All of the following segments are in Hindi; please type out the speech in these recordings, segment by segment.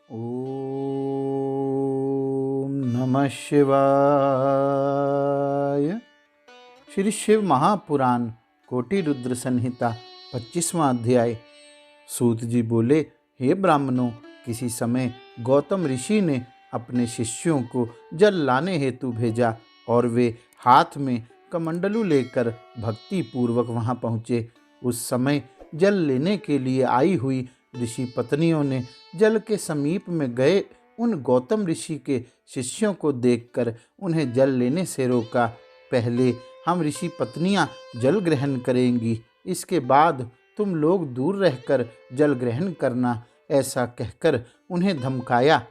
ओम नमः शिवाय। श्री शिव महापुराण कोटि रुद्र संहिता 25वां अध्याय। सूत जी बोले, हे ब्राह्मणों, किसी समय गौतम ऋषि ने अपने शिष्यों को जल लाने हेतु भेजा और वे हाथ में कमंडलू लेकर भक्ति पूर्वक वहां पहुँचे। उस समय जल लेने के लिए आई हुई ऋषि पत्नियों ने जल के समीप में गए उन गौतम ऋषि के शिष्यों को देखकर उन्हें जल लेने से रोका। पहले हम ऋषि पत्नियां जल ग्रहण करेंगी, इसके बाद तुम लोग दूर रहकर जल ग्रहण करना, ऐसा कहकर उन्हें धमकाया।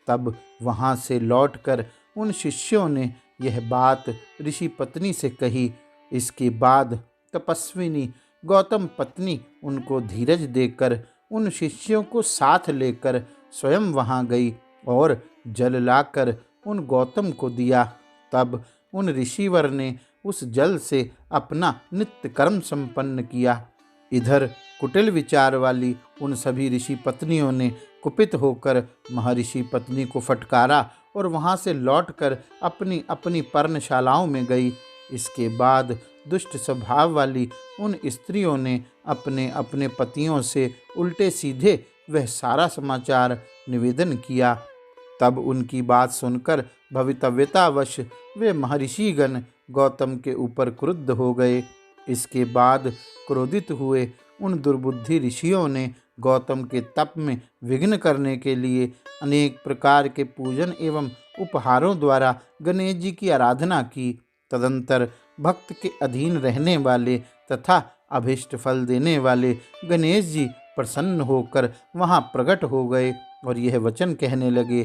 तब वहां से लौटकर उन शिष्यों ने यह बात ऋषि पत्नी से कही। इसके बाद तपस्विनी गौतम पत्नी उनको धीरज देकर उन शिष्यों को साथ लेकर स्वयं वहां गई और जल लाकर उन गौतम को दिया। तब उन ऋषिवर ने उस जल से अपना नित्य कर्म संपन्न किया। इधर कुटिल विचार वाली उन सभी ऋषि पत्नियों ने कुपित होकर महर्षि पत्नी को फटकारा और वहां से लौटकर अपनी अपनी पर्णशालाओं में गई। इसके बाद दुष्ट स्वभाव वाली उन स्त्रियों ने अपने अपने पतियों से उल्टे सीधे वह सारा समाचार निवेदन किया। तब उनकी बात सुनकर भवितव्यतावश वे महर्षिगण गौतम के ऊपर क्रुद्ध हो गए। इसके बाद क्रोधित हुए उन दुर्बुद्धि ऋषियों ने गौतम के तप में विघ्न करने के लिए अनेक प्रकार के पूजन एवं उपहारों द्वारा गणेश जी की आराधना की। तदंतर भक्त के अधीन रहने वाले तथा अभिष्ट फल देने वाले गणेश जी प्रसन्न होकर वहां प्रकट हो गए और यह वचन कहने लगे।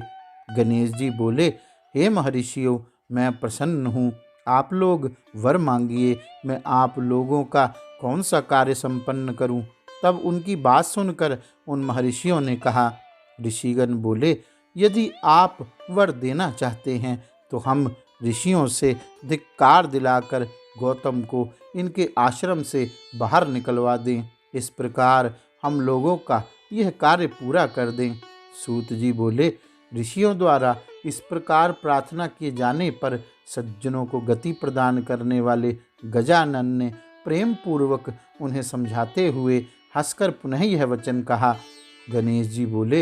गणेश जी बोले, हे महर्षियों, मैं प्रसन्न हूँ, आप लोग वर मांगिए, मैं आप लोगों का कौन सा कार्य संपन्न करूं। तब उनकी बात सुनकर उन महर्षियों ने कहा। ऋषिगण बोले, यदि आप वर देना चाहते हैं तो हम ऋषियों से धिक्कार दिलाकर गौतम को इनके आश्रम से बाहर निकलवा दें। इस प्रकार हम लोगों का यह कार्य पूरा कर दें। सूत जी बोले, ऋषियों द्वारा इस प्रकार प्रार्थना किए जाने पर सज्जनों को गति प्रदान करने वाले गजानन ने प्रेम पूर्वक उन्हें समझाते हुए हंसकर पुनः यह वचन कहा। गणेश जी बोले,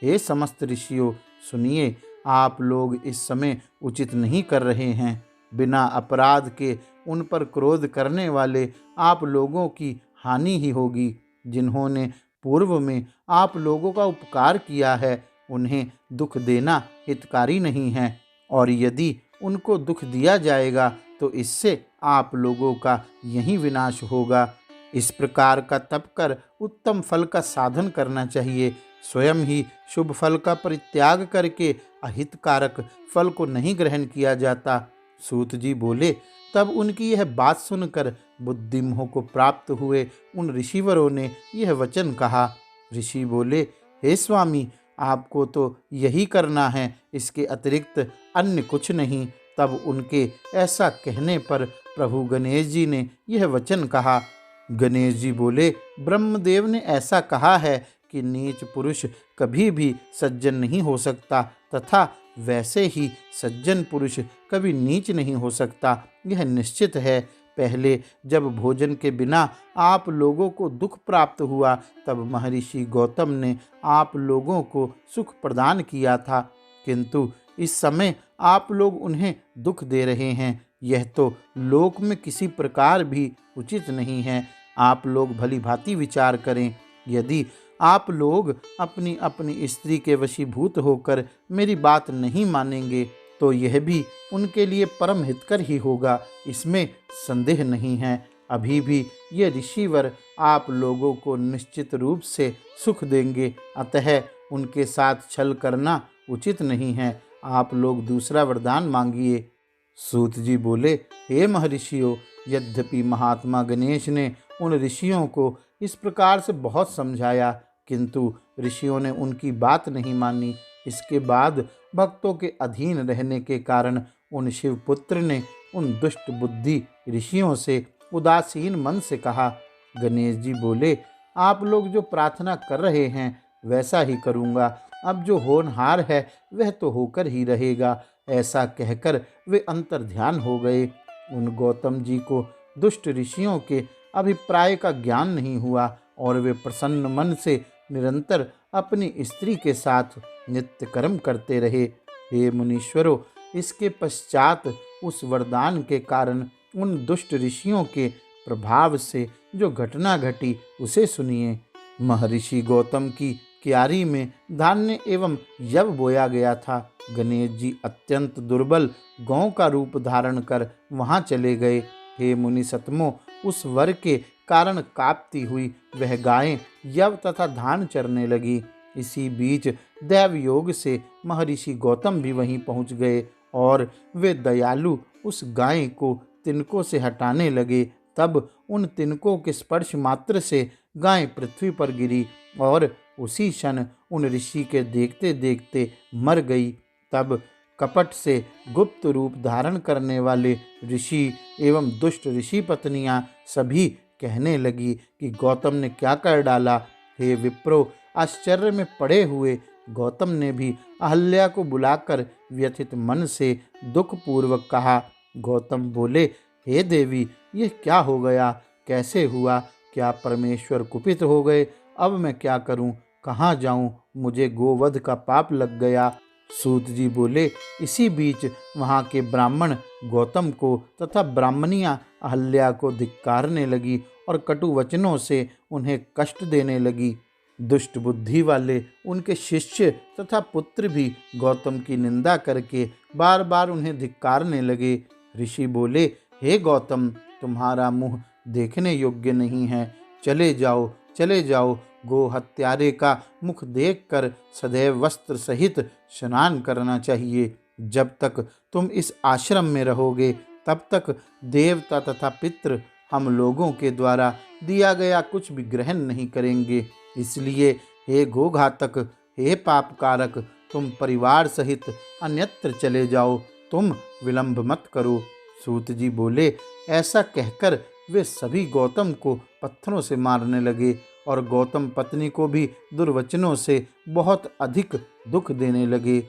हे समस्त ऋषियों, सुनिए, आप लोग इस समय उचित नहीं कर रहे हैं। बिना अपराध के उन पर क्रोध करने वाले आप लोगों की हानि ही होगी। जिन्होंने पूर्व में आप लोगों का उपकार किया है उन्हें दुख देना हितकारी नहीं है, और यदि उनको दुख दिया जाएगा तो इससे आप लोगों का यही विनाश होगा। इस प्रकार का तप कर उत्तम फल का साधन करना चाहिए। स्वयं ही शुभ फल का परित्याग करके अहितकारक फल को नहीं ग्रहण किया जाता। सूत जी बोले, तब उनकी यह बात सुनकर बुद्धिमोह को प्राप्त हुए उन ऋषिवरों ने यह वचन कहा। ऋषि बोले, हे स्वामी, आपको तो यही करना है, इसके अतिरिक्त अन्य कुछ नहीं। तब उनके ऐसा कहने पर प्रभु गणेश जी ने यह वचन कहा। गणेश जी बोले, ब्रह्मदेव ने ऐसा कहा है कि नीच पुरुष कभी भी सज्जन नहीं हो सकता तथा वैसे ही सज्जन पुरुष कभी नीच नहीं हो सकता, यह निश्चित है। पहले जब भोजन के बिना आप लोगों को दुख प्राप्त हुआ तब महर्षि गौतम ने आप लोगों को सुख प्रदान किया था, किंतु इस समय आप लोग उन्हें दुख दे रहे हैं। यह तो लोक में किसी प्रकार भी उचित नहीं है। आप लोग भली भांति विचार करें। यदि आप लोग अपनी अपनी स्त्री के वशीभूत होकर मेरी बात नहीं मानेंगे तो यह भी उनके लिए परम हितकर ही होगा, इसमें संदेह नहीं है। अभी भी ये ऋषिवर आप लोगों को निश्चित रूप से सुख देंगे, अतः उनके साथ छल करना उचित नहीं है। आप लोग दूसरा वरदान मांगिए। सूत जी बोले, हे महर्षियों, यद्यपि महात्मा गणेश ने उन ऋषियों को इस प्रकार से बहुत समझाया, किंतु ऋषियों ने उनकी बात नहीं मानी। इसके बाद भक्तों के अधीन रहने के कारण उन शिवपुत्र ने उन दुष्ट बुद्धि ऋषियों से उदासीन मन से कहा। गणेश जी बोले, आप लोग जो प्रार्थना कर रहे हैं वैसा ही करूँगा। अब जो होनहार है वह तो होकर ही रहेगा। ऐसा कहकर वे अंतर्ध्यान हो गए। उन गौतम जी को दुष्ट ऋषियों के अभिप्राय का ज्ञान नहीं हुआ और वे प्रसन्न मन से निरंतर अपनी स्त्री के साथ नित्य कर्म करते रहे। हे मुनीश्वरों, इसके पश्चात उस वरदान के कारण उन दुष्ट ऋषियों के प्रभाव से जो घटना घटी उसे सुनिए। महर्षि गौतम की क्यारी में धान्य एवं यव बोया गया था। गणेश जी अत्यंत दुर्बल गौ का रूप धारण कर वहां चले गए। हे मुनि सतमो, उस वर के कारण कांपती हुई वह गायें यव तथा धान चरने लगी। इसी बीच दैव योग से महर्षि गौतम भी वहीं पहुंच गए और वे दयालु उस गाय को तिनकों से हटाने लगे। तब उन तिनकों के स्पर्श मात्र से गाय पृथ्वी पर गिरी और उसी क्षण उन ऋषि के देखते देखते मर गई। तब कपट से गुप्त रूप धारण करने वाले ऋषि एवं दुष्ट ऋषि पत्नियां सभी कहने लगी कि गौतम ने क्या कर डाला। हे विप्रो, आश्चर्य में पड़े हुए गौतम ने भी अहल्या को बुलाकर व्यथित मन से दुखपूर्वक कहा। गौतम बोले, हे देवी, यह क्या हो गया, कैसे हुआ? क्या परमेश्वर कुपित हो गए? अब मैं क्या करूं, कहाँ जाऊं? मुझे गोवध का पाप लग गया। सूत जी बोले, इसी बीच वहां के ब्राह्मण गौतम को तथा ब्राह्मणियां अहल्या को धिक्कारने लगी और कटु वचनों से उन्हें कष्ट देने लगी। दुष्ट बुद्धि वाले उनके शिष्य तथा पुत्र भी गौतम की निंदा करके बार बार उन्हें धिक्कारने लगे। ऋषि बोले, हे गौतम, तुम्हारा मुंह देखने योग्य नहीं है। चले जाओ, चले जाओ। गो हत्यारे का मुख देखकर सदैव वस्त्र सहित स्नान करना चाहिए। जब तक तुम इस आश्रम में रहोगे तब तक देवता तथा पितृ हम लोगों के द्वारा दिया गया कुछ भी ग्रहण नहीं करेंगे। इसलिए हे गोघातक, हे पापकारक, तुम परिवार सहित अन्यत्र चले जाओ। तुम विलंब मत करो। सूत जी बोले, ऐसा कहकर वे सभी गौतम को पत्थरों से मारने लगे और गौतम पत्नी को भी दुर्वचनों से बहुत अधिक दुख देने लगे।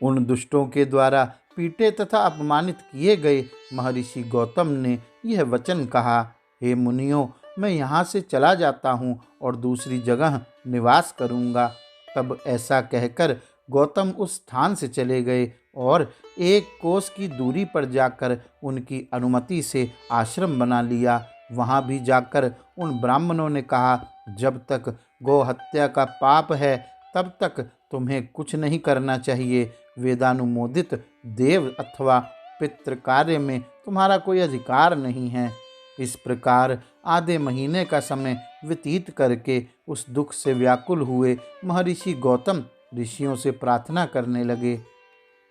उन दुष्टों के द्वारा पीटे तथा अपमानित किए गए महर्षि गौतम ने यह वचन कहा, हे मुनियों, मैं यहाँ से चला जाता हूँ और दूसरी जगह निवास करूँगा। तब ऐसा कहकर गौतम उस स्थान से चले गए और 1 कोस की दूरी पर जाकर उनकी अनुमति से आश्रम बना लिया। वहाँ भी जाकर उन ब्राह्मणों ने कहा, जब तक गौ हत्या का पाप है तब तक तुम्हें कुछ नहीं करना चाहिए। वेदानुमोदित देव अथवा पितृ कार्य में तुम्हारा कोई अधिकार नहीं है। इस प्रकार आधे महीने का समय व्यतीत करके उस दुख से व्याकुल हुए महर्षि गौतम ऋषियों से प्रार्थना करने लगे।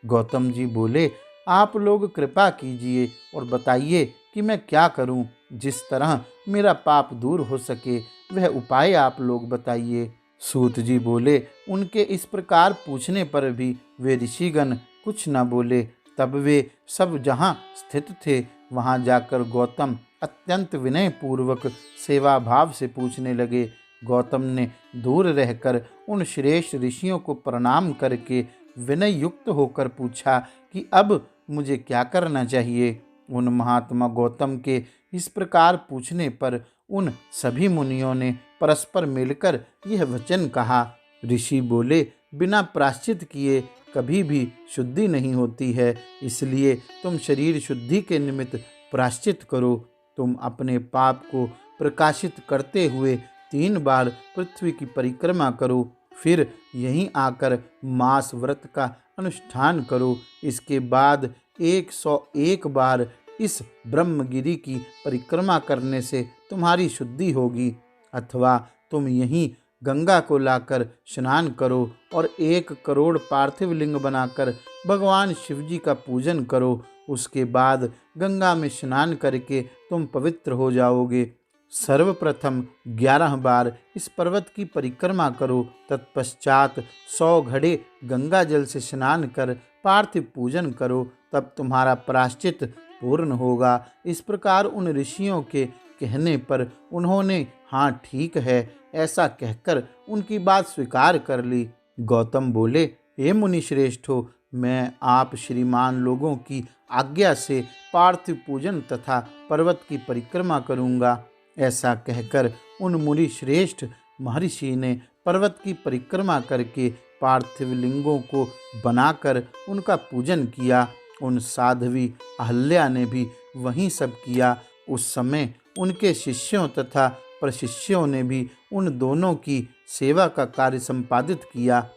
गौतम जी बोले, आप लोग कृपा कीजिए और बताइए कि मैं क्या करूं। जिस तरह मेरा पाप दूर हो सके वह उपाय आप लोग बताइए। सूत जी बोले, उनके इस प्रकार पूछने पर भी वे ऋषिगण कुछ न बोले। तब वे सब जहाँ स्थित थे वहाँ जाकर गौतम अत्यंत विनय पूर्वक सेवा भाव से पूछने लगे। गौतम ने दूर रहकर उन श्रेष्ठ ऋषियों को प्रणाम करके विनय युक्त होकर पूछा कि अब मुझे क्या करना चाहिए। उन महात्मा गौतम के इस प्रकार पूछने पर उन सभी मुनियों ने परस्पर मिलकर यह वचन कहा। ऋषि बोले, बिना प्रायश्चित किए कभी भी शुद्धि नहीं होती है, इसलिए तुम शरीर शुद्धि के निमित्त प्रायश्चित करो। तुम अपने पाप को प्रकाशित करते हुए 3 बार पृथ्वी की परिक्रमा करो, फिर यहीं आकर मास व्रत का अनुष्ठान करो। इसके बाद 101 बार इस ब्रह्मगिरि की परिक्रमा करने से तुम्हारी शुद्धि होगी। अथवा तुम यहीं गंगा को लाकर स्नान करो और 1 करोड़ पार्थिव लिंग बनाकर भगवान शिव जी का पूजन करो। उसके बाद गंगा में स्नान करके तुम पवित्र हो जाओगे। सर्वप्रथम 11 बार इस पर्वत की परिक्रमा करो। तत्पश्चात 100 घड़े गंगा जल से स्नान कर पार्थिव पूजन करो, तब तुम्हारा प्रायश्चित पूर्ण होगा। इस प्रकार उन ऋषियों के कहने पर उन्होंने हाँ ठीक है ऐसा कहकर उनकी बात स्वीकार कर ली। गौतम बोले, हे मुनि श्रेष्ठो, मैं आप श्रीमान लोगों की आज्ञा से पार्थिव पूजन तथा पर्वत की परिक्रमा करूँगा। ऐसा कहकर उन मुनि श्रेष्ठ महर्षि ने पर्वत की परिक्रमा करके पार्थिव लिंगों को बनाकर उनका पूजन किया। उन साध्वी अहल्या ने भी वही सब किया। उस समय उनके शिष्यों तथा प्रशिष्यों ने भी उन दोनों की सेवा का कार्य संपादित किया।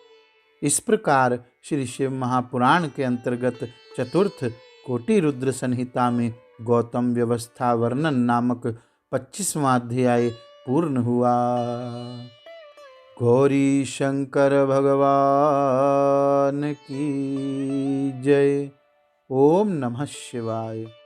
इस प्रकार श्री शिव महापुराण के अंतर्गत चतुर्थ कोटि रुद्र संहिता में गौतम व्यवस्था वर्णन नामक 25वां अध्याय पूर्ण हुआ। गौरी शंकर भगवान की जय। ओम नमः शिवाय।